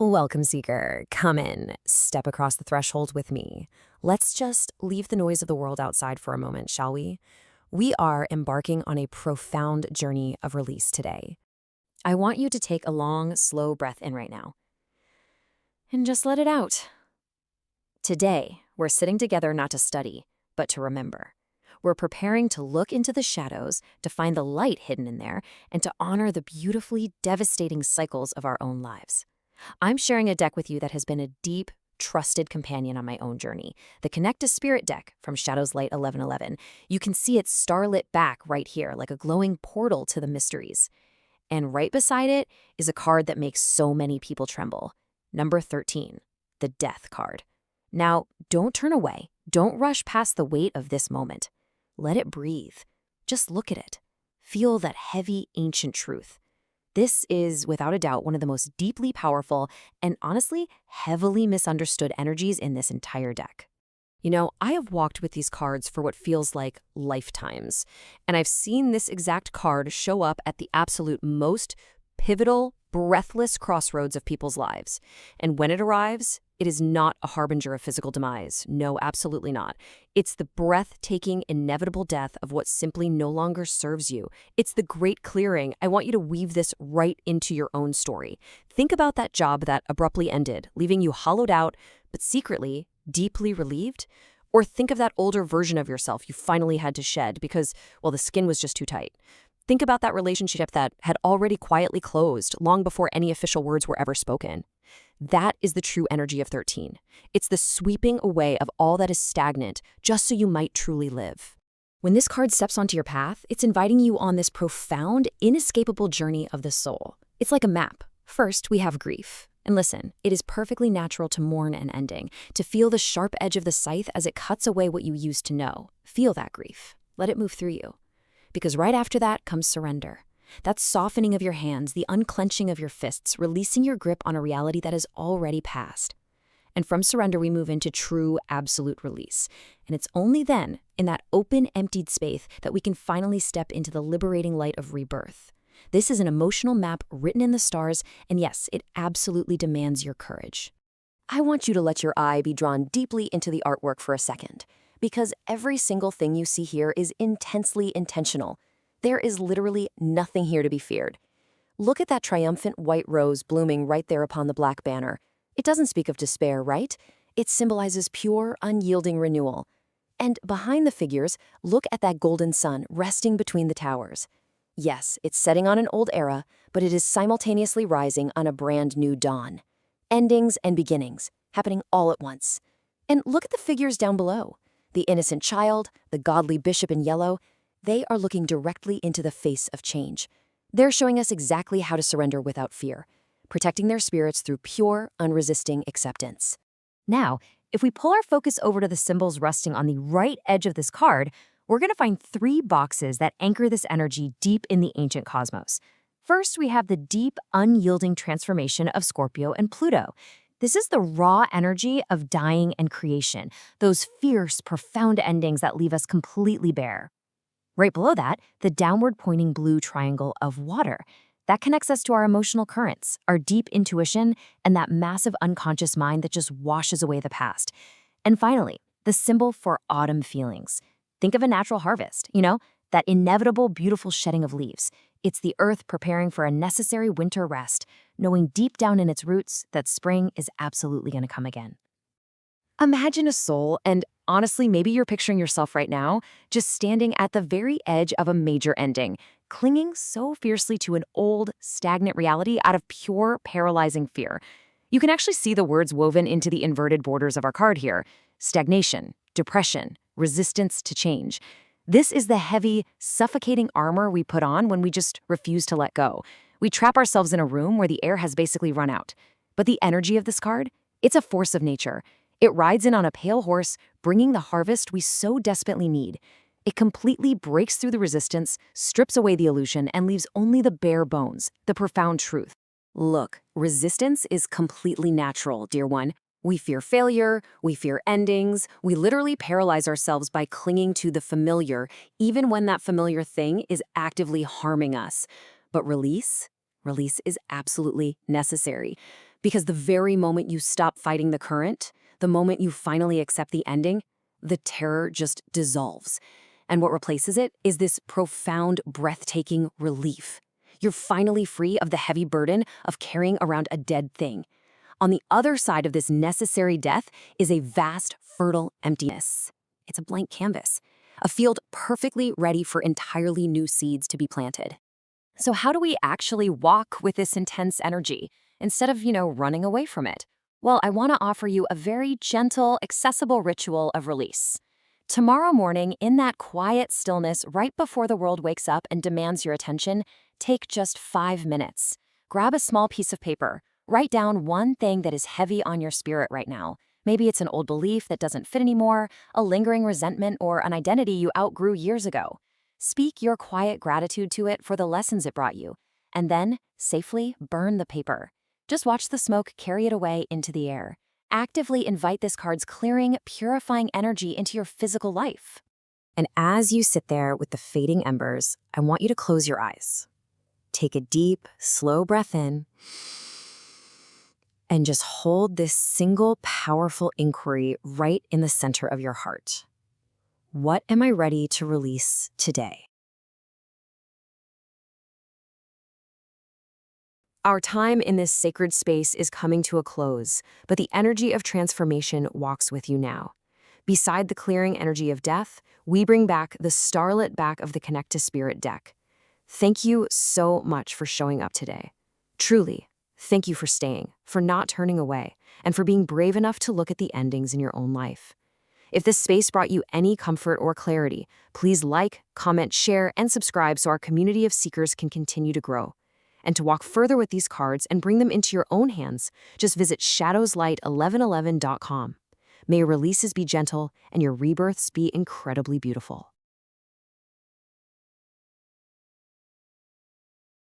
Welcome, Seeker. Come in. Step across the threshold with me. Let's just leave the noise of the world outside for a moment, shall we? We are embarking on a profound journey of release today. I want you to take a long, slow breath in right now. And just let it out. Today, we're sitting together not to study, but to remember. We're preparing to look into the shadows, to find the light hidden in there, and to honor the beautifully devastating cycles of our own lives. I'm sharing a deck with you that has been a deep, trusted companion on my own journey, the Connect to Spirit deck from Shadows Light 1111. You can see its starlit back right here, like a glowing portal to the mysteries. And right beside it is a card that makes so many people tremble. Number 13, the Death card. Now, don't turn away. Don't rush past the weight of this moment. Let it breathe. Just look at it. Feel that heavy, ancient truth. This is, without a doubt, one of the most deeply powerful and honestly heavily misunderstood energies in this entire deck. You know, I have walked with these cards for what feels like lifetimes, and I've seen this exact card show up at the absolute most pivotal, breathless crossroads of people's lives. And when it arrives, it is not a harbinger of physical demise. No, absolutely not. It's the breathtaking, inevitable death of what simply no longer serves you. It's the great clearing. I want you to weave this right into your own story. Think about that job that abruptly ended, leaving you hollowed out, but secretly, deeply relieved. Or think of that older version of yourself you finally had to shed because, well, the skin was just too tight. Think about that relationship that had already quietly closed long before any official words were ever spoken. That is the true energy of 13. It's the sweeping away of all that is stagnant, just so you might truly live. When this card steps onto your path, it's inviting you on this profound, inescapable journey of the soul. It's like a map. First, we have grief. And listen, it is perfectly natural to mourn an ending, to feel the sharp edge of the scythe as it cuts away what you used to know. Feel that grief. Let it move through you. Because right after that comes surrender. That softening of your hands, the unclenching of your fists, releasing your grip on a reality that has already passed. And from surrender, we move into true, absolute release. And it's only then, in that open, emptied space, that we can finally step into the liberating light of rebirth. This is an emotional map written in the stars, and yes, it absolutely demands your courage. I want you to let your eye be drawn deeply into the artwork for a second, because every single thing you see here is intensely intentional. There is literally nothing here to be feared. Look at that triumphant white rose blooming right there upon the black banner. It doesn't speak of despair, right? It symbolizes pure, unyielding renewal. And behind the figures, look at that golden sun resting between the towers. Yes, it's setting on an old era, but it is simultaneously rising on a brand new dawn. Endings and beginnings, happening all at once. And look at the figures down below. The innocent child, the godly bishop in yellow, they are looking directly into the face of change. They're showing us exactly how to surrender without fear, protecting their spirits through pure, unresisting acceptance. Now, if we pull our focus over to the symbols resting on the right edge of this card, we're going to find 3 boxes that anchor this energy deep in the ancient cosmos. First, we have the deep, unyielding transformation of Scorpio and Pluto. This is the raw energy of dying and creation, those fierce, profound endings that leave us completely bare. Right below that, the downward-pointing blue triangle of water. That connects us to our emotional currents, our deep intuition, and that massive unconscious mind that just washes away the past. And finally, the symbol for autumn feelings. Think of a natural harvest, that inevitable, beautiful shedding of leaves. It's the earth preparing for a necessary winter rest, knowing deep down in its roots that spring is absolutely going to come again. Imagine a soul, and honestly, maybe you're picturing yourself right now, just standing at the very edge of a major ending, clinging so fiercely to an old, stagnant reality out of pure, paralyzing fear. You can actually see the words woven into the inverted borders of our card here: stagnation, depression, resistance to change. This is the heavy, suffocating armor we put on when we just refuse to let go. We trap ourselves in a room where the air has basically run out. But the energy of this card, it's a force of nature. It rides in on a pale horse, bringing the harvest we so desperately need. It completely breaks through the resistance, strips away the illusion, and leaves only the bare bones, the profound truth. Look, resistance is completely natural, dear one. We fear failure, we fear endings, we literally paralyze ourselves by clinging to the familiar, even when that familiar thing is actively harming us. But release is absolutely necessary. Because the very moment you stop fighting the current, the moment you finally accept the ending, the terror just dissolves. And what replaces it is this profound, breathtaking relief. You're finally free of the heavy burden of carrying around a dead thing. On the other side of this necessary death is a vast, fertile emptiness. It's a blank canvas, a field perfectly ready for entirely new seeds to be planted. So how do we actually walk with this intense energy instead of, running away from it? Well, I want to offer you a very gentle, accessible ritual of release. Tomorrow morning, in that quiet stillness right before the world wakes up and demands your attention, take just 5 minutes. Grab a small piece of paper. Write down one thing that is heavy on your spirit right now. Maybe it's an old belief that doesn't fit anymore, a lingering resentment, or an identity you outgrew years ago. Speak your quiet gratitude to it for the lessons it brought you, and then safely burn the paper. Just watch the smoke carry it away into the air. Actively invite this card's clearing, purifying energy into your physical life. And as you sit there with the fading embers, I want you to close your eyes. Take a deep, slow breath in, and just hold this single, powerful inquiry right in the center of your heart. What am I ready to release today? Our time in this sacred space is coming to a close, but the energy of transformation walks with you now. Beside the clearing energy of death, we bring back the starlit back of the Connect to Spirit deck. Thank you so much for showing up today. Truly, thank you for staying, for not turning away, and for being brave enough to look at the endings in your own life. If this space brought you any comfort or clarity, please like, comment, share, and subscribe so our community of seekers can continue to grow. And to walk further with these cards and bring them into your own hands, just visit shadowslight1111.com. May your releases be gentle and your rebirths be incredibly beautiful.